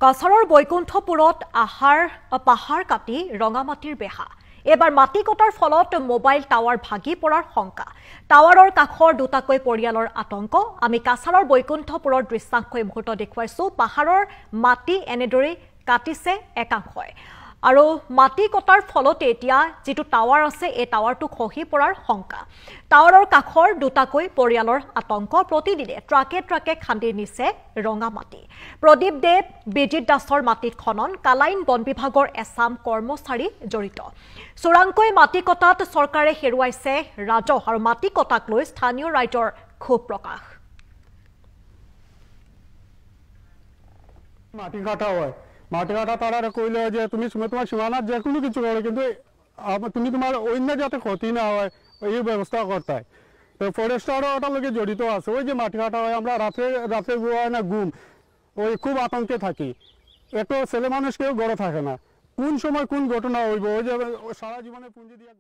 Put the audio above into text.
কাছাৰৰ বৈকুণ্ঠপুৰত পাহাৰ কাটি ৰঙামাটিৰ বেহা। এবাৰ মাটি কটাৰ ফলত মোবাইল টাৱাৰ ভাগি পৰাৰ শংকা। টাৱাৰৰ কাষৰ দুটাকৈ পৰিয়ালৰ আতংক। আমি কাছাৰৰ বৈকুণ্ঠপুৰৰ দৃশ্যাংশ এই মুহূৰ্ত দেখুৱাইছো। পাহাৰৰ মাটি এনেদৰে কাটিছে একাংশই আৰু মাটি কটাৰ ফলতে এতিয়া যেটো টাৱাৰ আছে এই টাৱাৰটো খহি পৰাৰ শংকা। টাৱাৰৰ কাষৰ দুটাকৈ পৰিয়ালৰ আতংক। প্ৰতিদিনে ট্ৰাকে ট্ৰাকে খান্দি নিছে ৰঙামাটি। প্ৰদীপ দেৱ, বিজিত দাসৰ মাটিত খনন, কালাইন বন বিভাগৰ এছাম কৰ্মচাৰী জড়িত। চোৰাংকৈ মাটি কটাত চৰকাৰে হেৰুৱাইছে ৰাজহ আৰু মাটি কটাক লৈ স্থানীয় ৰাইজৰ ক্ষোভ প্ৰকাশ। মাটি কাটা হয়, মাটি কাটা তারা কইলে যে তুমি তোমার সীমানার যে কোনো কিছু করো, কিন্তু তুমি তোমার অন্য যাতে ক্ষতি না হয় এই ব্যবস্থা করতে হয়। তো ফরেস্টারও ওটার লগে জড়িত আছে। ওই যে মাটি কাটা হয়, আমরা রাতে রাতে না ঘুম ওই খুব আতঙ্কে থাকি। এত ছেলে মানুষ কেউ গড়ে থাকে না, কোন সময় কোন ঘটনা হইব, ওই যে সারা জীবনে পুঁজি দিয়ে